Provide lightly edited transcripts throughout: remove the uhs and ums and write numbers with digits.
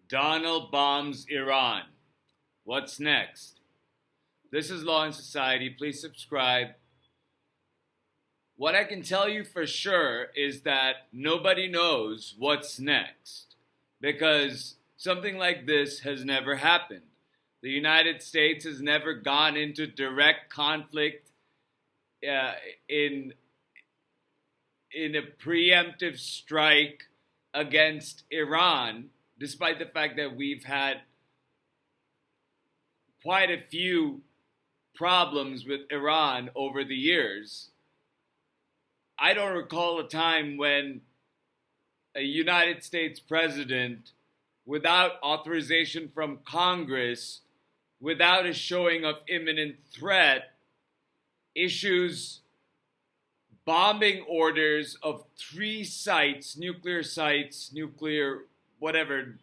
Donald bombs Iran. What's next? This is Law and Society. Please subscribe. What I can tell you for sure is that nobody knows what's next because something like this has never happened. The United States has never gone into direct conflict in a preemptive strike against Iran, despite the fact that we've had quite a few problems with Iran over the years. I don't recall a time when a United States president, without authorization from Congress, without a showing of imminent threat, issues bombing orders of 3 sites, nuclear whatever,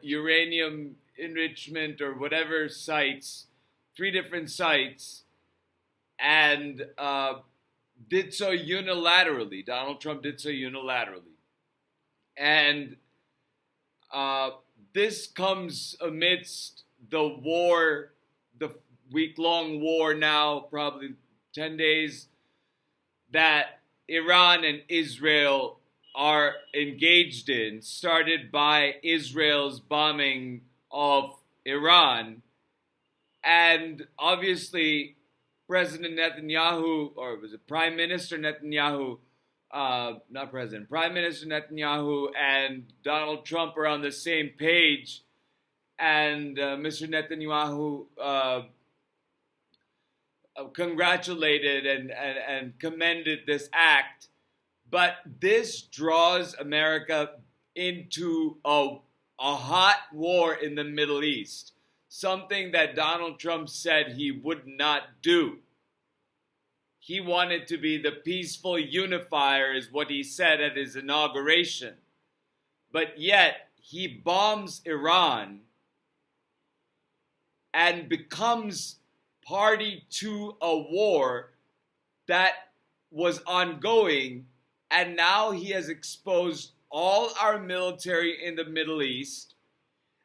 uranium enrichment or whatever sites, 3 different sites, and did so unilaterally. Donald Trump did so unilaterally. And this comes amidst the war, the week-long war now, probably 10 days, that Iran and Israel are engaged in, started by Israel's bombing of Iran. And obviously, President Netanyahu, or was it Prime Minister Netanyahu, Prime Minister Netanyahu and Donald Trump are on the same page. And Mr. Netanyahu congratulated and commended this act. But this draws America into a hot war in the Middle East, something that Donald Trump said he would not do. He wanted to be the peaceful unifier, is what he said at his inauguration. But yet, he bombs Iran and becomes party to a war that was ongoing, and now he has exposed all our military in the Middle East,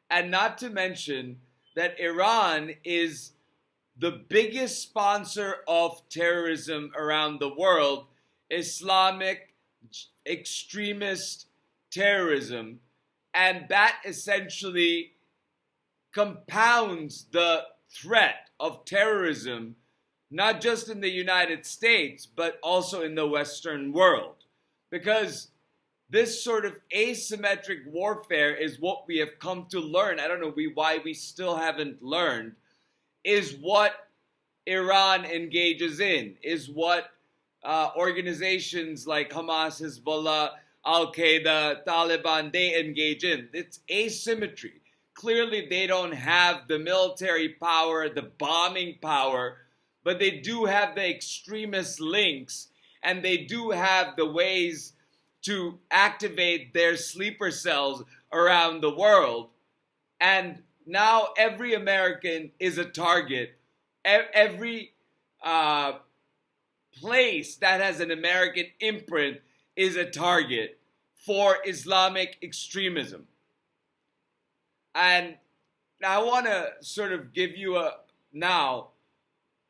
and not to mention that Iran is the biggest sponsor of terrorism around the world, Islamic extremist terrorism, and that essentially compounds the threat of terrorism, not just in the United States, but also in the Western world. Because this sort of asymmetric warfare is what we have come to learn. I don't know why we still haven't learned, is what Iran engages in, is what organizations like Hamas, Hezbollah, Al-Qaeda, Taliban, they engage in. It's asymmetry. Clearly, they don't have the military power, the bombing power, but they do have the extremist links, and they do have the ways to activate their sleeper cells around the world. And now every American is a target. Every place that has an American imprint is a target for Islamic extremism. And I want to sort of give you now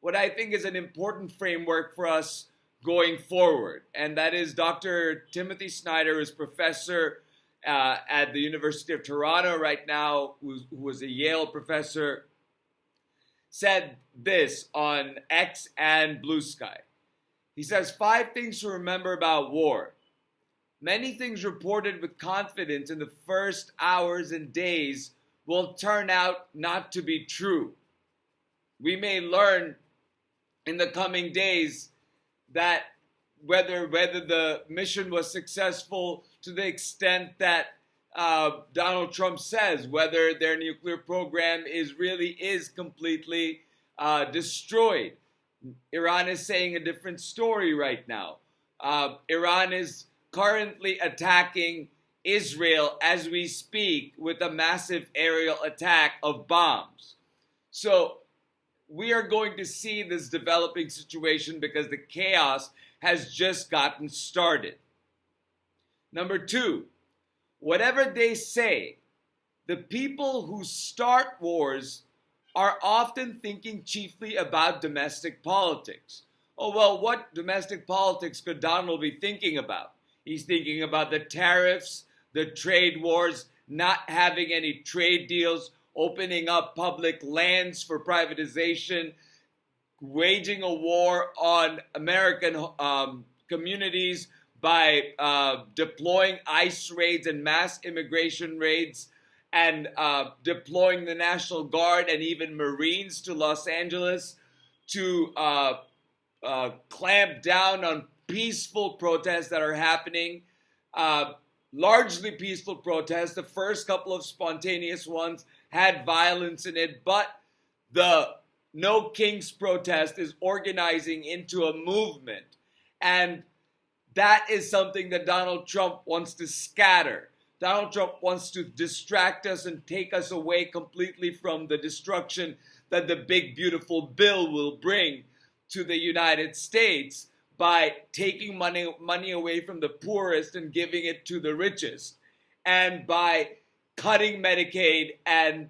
what I think is an important framework for us going forward. And that is Dr. Timothy Snyder, who's professor at the University of Toronto right now, who was a Yale professor, said this on X and Blue Sky. He says, 5 things to remember about war. Many things reported with confidence in the first hours and days will turn out not to be true. We may learn in the coming days that whether the mission was successful to the extent that Donald Trump says, whether their nuclear program is completely destroyed. Iran is saying a different story right now. Iran is currently attacking Israel as we speak with a massive aerial attack of bombs. So we are going to see this developing situation because the chaos has just gotten started. Number 2, whatever they say, the people who start wars are often thinking chiefly about domestic politics. Oh, well, what domestic politics could Donald be thinking about? He's thinking about the tariffs, the trade wars, not having any trade deals, opening up public lands for privatization, waging a war on American communities by deploying ICE raids and mass immigration raids, and deploying the National Guard and even Marines to Los Angeles to clamp down on peaceful protests that are happening, largely peaceful protests. The first couple of spontaneous ones had violence in it, but the No Kings protest is organizing into a movement. And that is something that Donald Trump wants to scatter. Donald Trump wants to distract us and take us away completely from the destruction that the big, beautiful bill will bring to the United States by taking money away from the poorest and giving it to the richest, and by cutting Medicaid and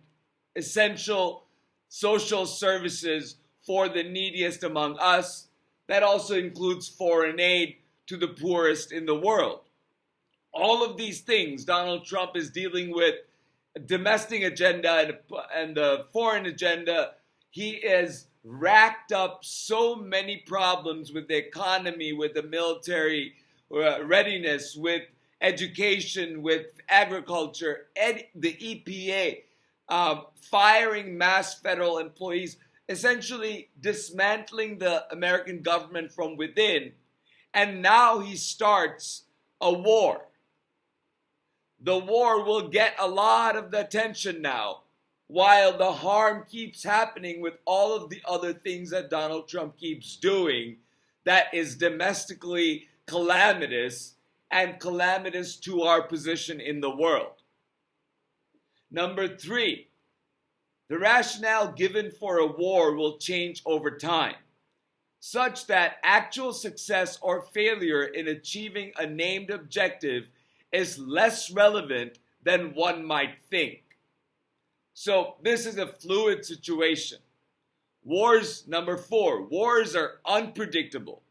essential social services for the neediest among us. That also includes foreign aid to the poorest in the world. All of these things, Donald Trump is dealing with a domestic agenda and the foreign agenda. He has racked up so many problems with the economy, with the military readiness, with education, with agriculture, the EPA, firing mass federal employees, essentially dismantling the American government from within. And now he starts a war. The war will get a lot of the attention now, while the harm keeps happening with all of the other things that Donald Trump keeps doing that is domestically calamitous and calamitous to our position in the world. Number 3, the rationale given for a war will change over time, such that actual success or failure in achieving a named objective is less relevant than one might think. So this is a fluid situation. Wars, number 4, wars are unpredictable.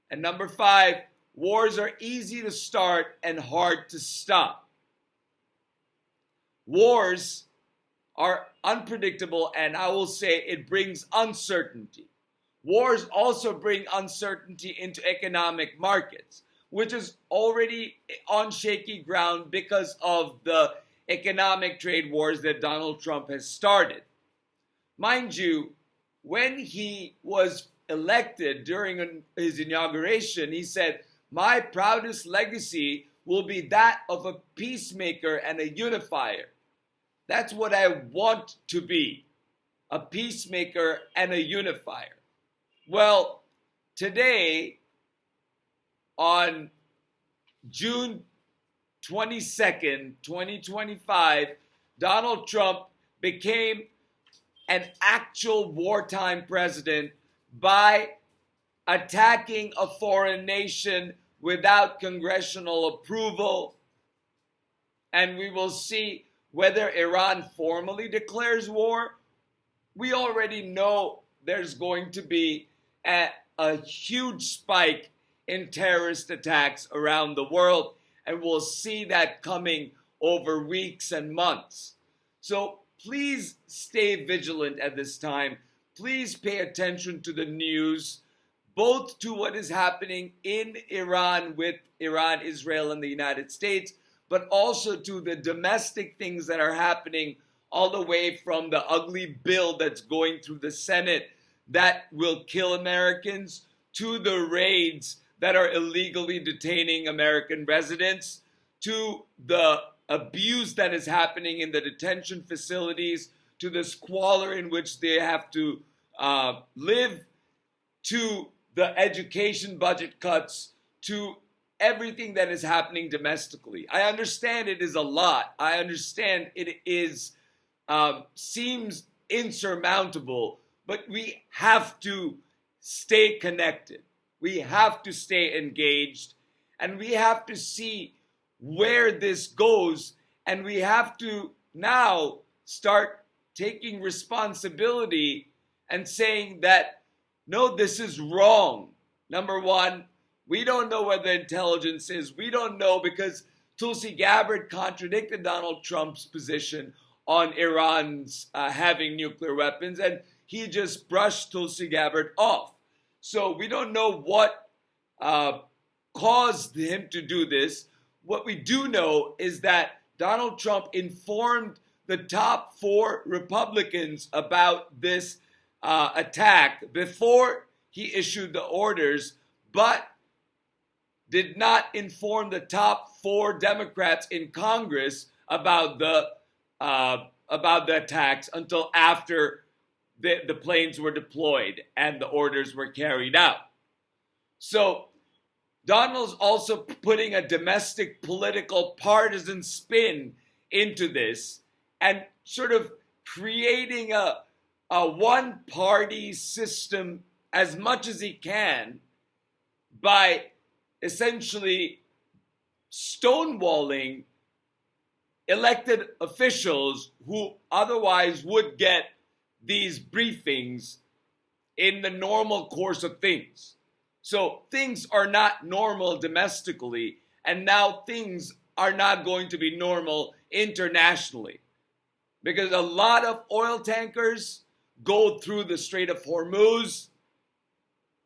And number 5, wars are easy to start and hard to stop. Wars are unpredictable, and I will say it brings uncertainty. Wars also bring uncertainty into economic markets, which is already on shaky ground because of the economic trade wars that Donald Trump has started. Mind you, when he was elected during his inauguration, he said, "My proudest legacy will be that of a peacemaker and a unifier." That's what I want to be, a peacemaker and a unifier. Well, today, on June 22nd, 2025, Donald Trump became an actual wartime president by attacking a foreign nation without congressional approval. And we will see whether Iran formally declares war. We already know there's going to be a huge spike in terrorist attacks around the world, and we'll see that coming over weeks and months. So please stay vigilant at this time. Please pay attention to the news, both to what is happening in Iran with Iran, Israel, and the United States, but also to the domestic things that are happening, all the way from the ugly bill that's going through the Senate that will kill Americans, to the raids that are illegally detaining American residents, to the abuse that is happening in the detention facilities, to the squalor in which they have to live, to the education budget cuts, to everything that is happening domestically. I understand it is a lot. I understand it is seems insurmountable, but we have to stay connected. We have to stay engaged, and we have to see where this goes And we have to now start taking responsibility and saying that, no, this is wrong. Number one, we don't know where the intelligence is. We don't know because Tulsi Gabbard contradicted Donald Trump's position on Iran's having nuclear weapons, and he just brushed Tulsi Gabbard off. So we don't know what caused him to do this. What we do know is that Donald Trump informed the top 4 Republicans about this attack before he issued the orders, but did not inform the top 4 Democrats in Congress about the attacks until after the planes were deployed and the orders were carried out. So Donald's also putting a domestic political partisan spin into this and sort of creating a one-party system as much as he can by essentially stonewalling elected officials who otherwise would get these briefings in the normal course of things. So things are not normal domestically, and now things are not going to be normal internationally. Because a lot of oil tankers go through the Strait of Hormuz,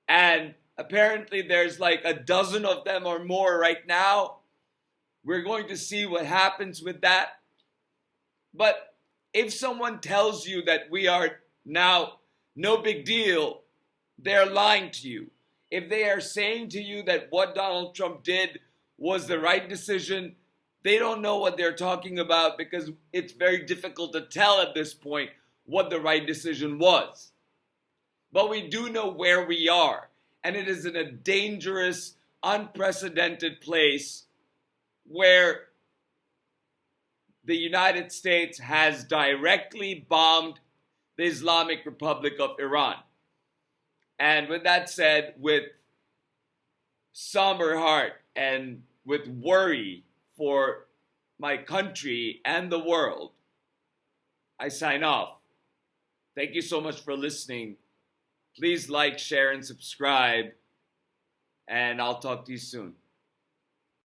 and apparently there's like a dozen of them or more right now. We're going to see what happens with that. But if someone tells you that we are now no big deal, they're lying to you. If they are saying to you that what Donald Trump did was the right decision, they don't know what they're talking about because it's very difficult to tell at this point what the right decision was. But we do know where we are, and it is in a dangerous, unprecedented place where the United States has directly bombed the Islamic Republic of Iran. And with that said, with somber heart and with worry for my country and the world, I sign off. Thank you so much for listening. Please like, share, and subscribe, and I'll talk to you soon.